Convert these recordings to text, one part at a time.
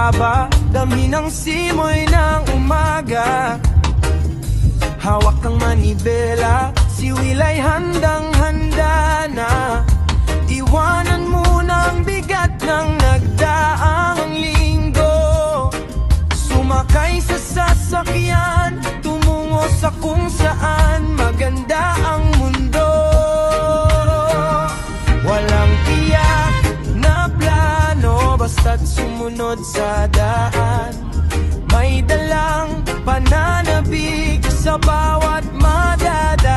ibaba, dami ng simoy ng umaga. Hawak ng manibela, si Will ay handang-handa na. Iwanan mo ng bigat ng nagdaang linggo. Sumakay sa sasakyan, tumungo sa kung saan maganda ang mundo. Walang tiyak na plano, basta't sumunod sa daan. May dalang pananabik sa bawat madadaanan.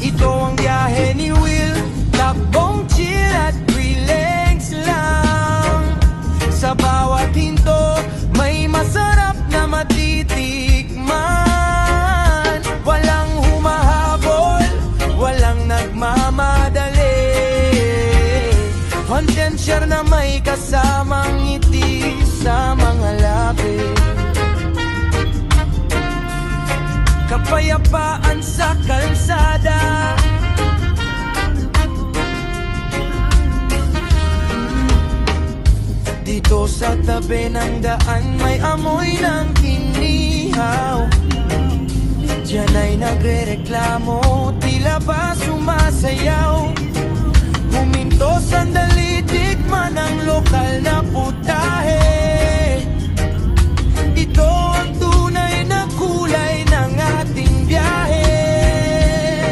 Ito ang biyahe ni Will, takbong chill at relax lang. Sa bawat hinto, may masarap na matitikman. Walang humahabol, walang nagmamadali. Content na may kasamang ngiti sa mga labi. Kapayapaan sa kalsada, dito sa tabi ng daan may amoy ng inihaw. Diyan ay nagrereklamo, tila ba sumasayaw. Huminto sandali, tikman ang lokal na putahe. Ito ang tunay na kulay ng ating biyahe.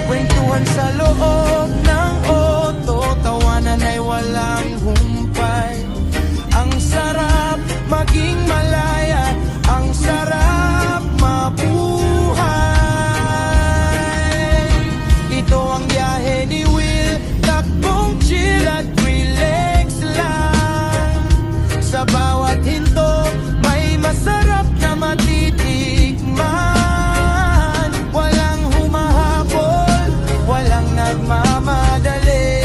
Kwentuhan sa loob ng auto, tawanan ay walang humpay. Ang sarap maging malaya, ang sarap mabuhay. Ito ang biyahe ni Will, takbong chill at relax lang. Sa bawat hinto, may masarap na matitikman. Walang humahabol, walang nagmamadali.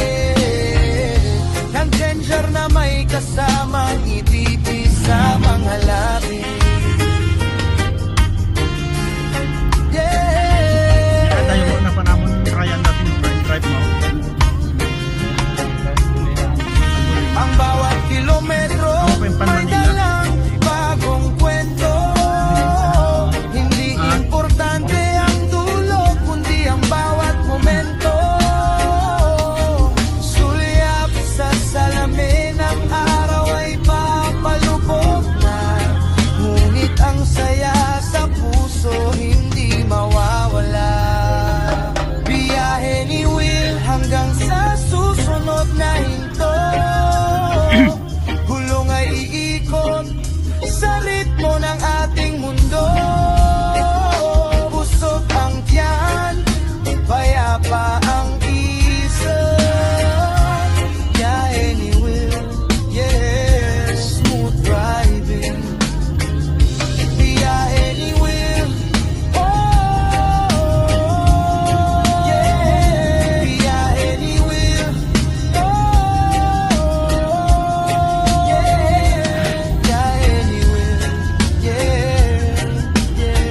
Ang danger na may kasamang ititi sa mga labi. Kaya tayo po na panamon Ryan natin yung drive mo. Ang bawat kilometro Ako pa yung Pan may Manila. dalang bagong kwento. Hindi importante ang dulo, kundi ang bawat momento. Sulyap sa salamin, ang araw ay papalubog na. Ngunit ang saya sa puso hindi mawawala. Biyahe ni Will hanggang sa susunod na hinto. Gulong ay iikot sa ritmo ng ating mundo. Busog ang tiyan, payapa ang isip. Biyahe ni Will, yeah, smooth driving. Biyahe ni Will, oh, yeah. Biyahe ni Will, oh, yeah. Biyahe ni Will, yeah, yeah,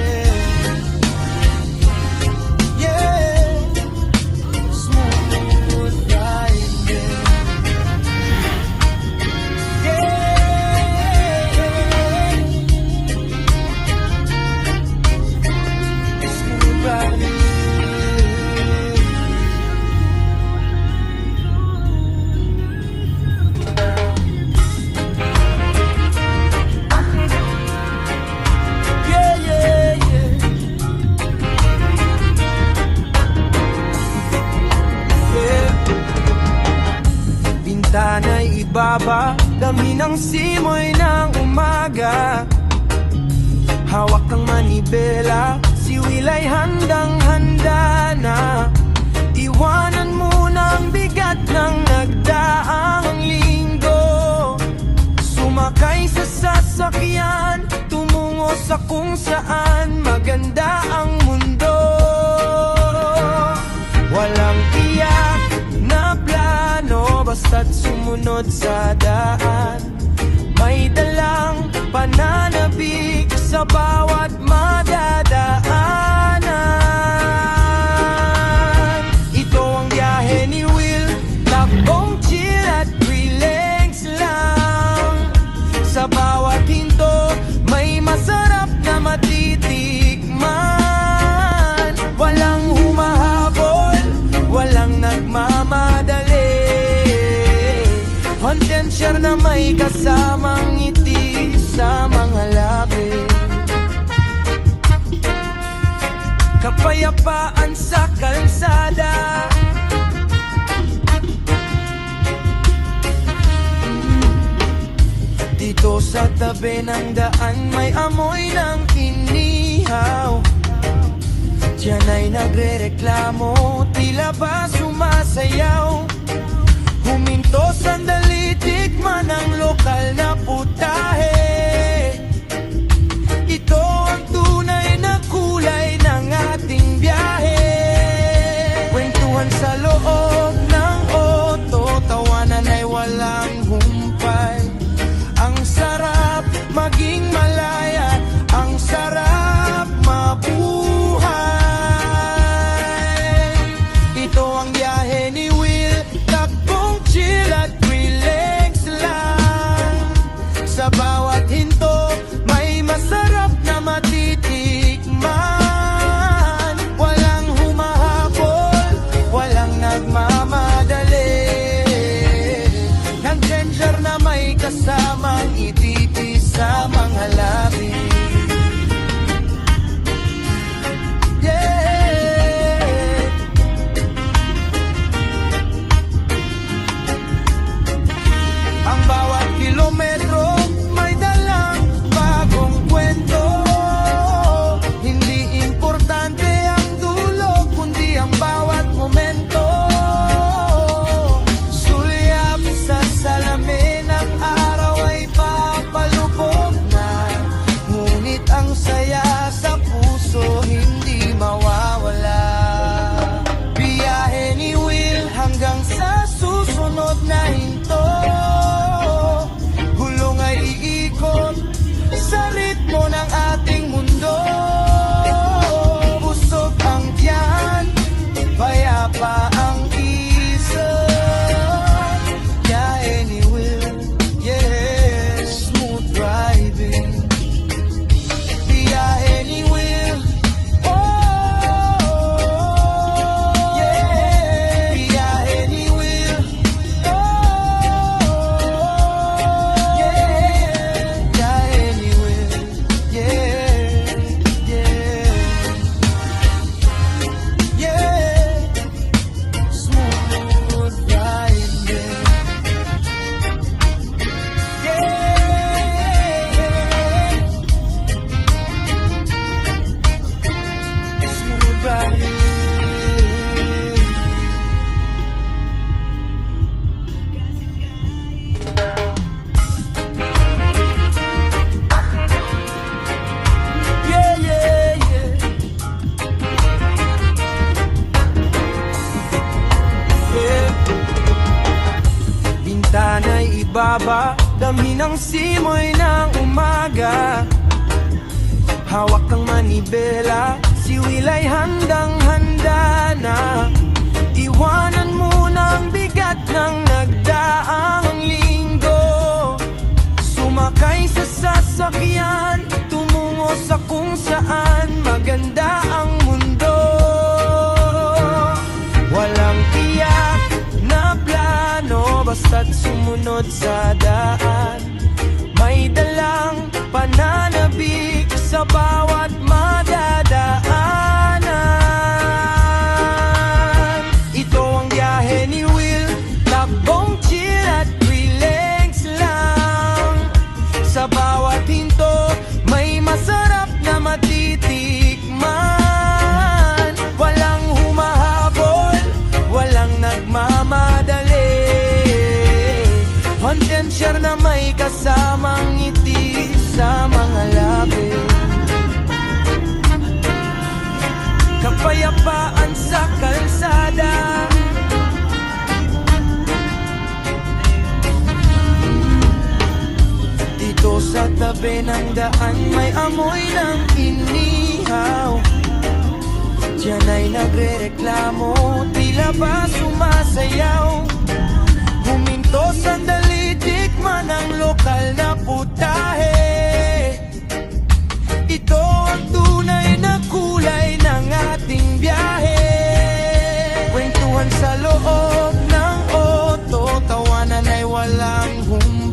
yeah. Smooth driving, yeah. Smooth driving. Yeah, yeah, yeah. Yeah. Bintana'y ibaba, dami ng simoy ng umaga. Hawak ng manibela, si Will ay handang-handa na. Iwanan mo ng bigat ng nagdaang linggo. Sumakay sa sasakyan, tumungo sa kung saan maganda ang mundo. Walang tiyak na plano, basta't sumunod sa daan. May dalang pananabik sa bawat madadaanan. Ito ang biyahe ni Will, takbong chill at relax Contention na may kasamang ngiti sa mga labi. Kapayapaan sa kalsada. Dito sa tabi ng daan may amoy ng inihaw. Diyan ay nagrereklamo, tila ba sumasayaw. Huminto sandali, tikman ang lokal na putahe. Ito ang tunay na kulay ng ating biyahe. Kwentuhan sa loob ng auto, tawanan ay walang humpay. Ang sarap maging malaya, ang sarap mabuhay. Ito ang biyahe ni Will, takbong chill at relax lang. Sa bawat hinto, may masarap na matitikman. Walang humahabol, walang nagmamadali. Ng danger na may kasamang ititi sa mga labi. Yeah. Ang bawat kilometro may dalang bagong kwento. Hindi importante ang dulo, kundi ang bawat momento. Sulyap sa salamin, ang araw ay papalubog na. Ngunit ang saya sa puso hindi mawawala. Biyahe ni Will hanggang sa susunod na hinto. Hulong ay iikot sa ritmo ng ating mundo. Busog ang tiyan, payapa ang isip. Biyahe ni Will, yeah, smooth driving. Biyahe ni Will, oh, yeah. Biyahe ni Will, oh, yeah. Biyahe ni Will, yeah, yeah. Yeah, smooth riding. Yeah, smooth riding. Yeah, yeah, yeah. Yeah. Bintana'y ibaba, dami ng simoy ng umaga. Hawak ng manibela, si Will ay handang-handa na. Iwanan muna ang bigat ng nagdaang linggo. Sumakay sa sasakyan, tumungo sa kung saan maganda ang mundo. Walang tiyak na plano, basta't sumunod sa daan. May dalang pananabik sa bawat madadaanan. Ito ang biyahe ni Will, takbong chill at relax lang. Sa bawat hinto, may masarap na matitikman. Walang humahabol, walang nagmamadali. Contention na may kasamang ngiti sa mga labi. Kapayapaan sa kalsada. Dito sa tabi ng daan may amoy ng inihaw. Diyan ay nagrereklamo, tila ba sumasayaw. Huminto sandali, tikman ang lokal na putahe. Ito ang tunay na kulay ng ating biyahe. Kwentuhan sa loob ng auto, tawanan ay walang humpay.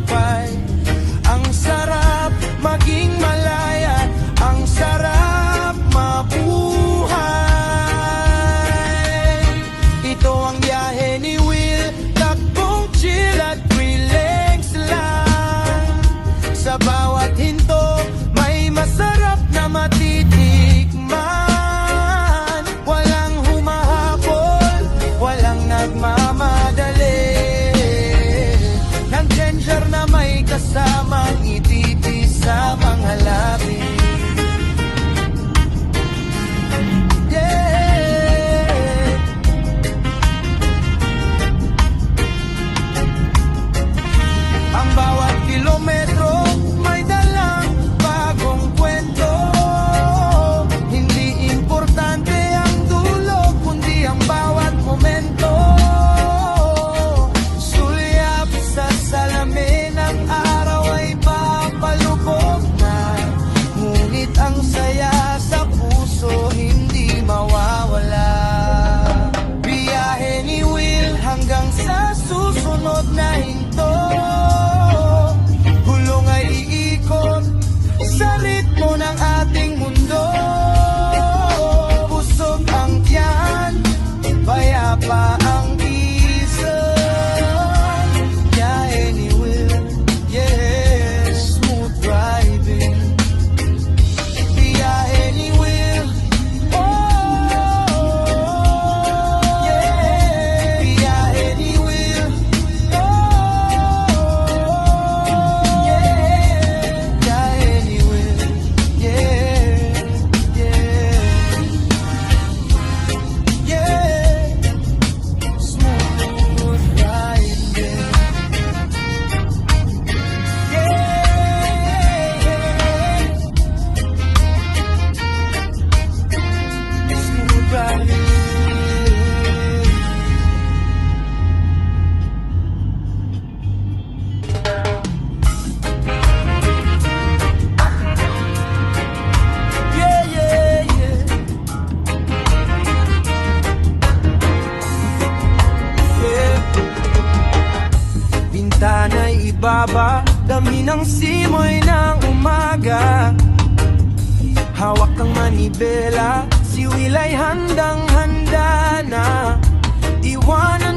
taba, dami ng simoy ng umaga. Hawak ng manibela, si Will ay handang-handa na. Iwanan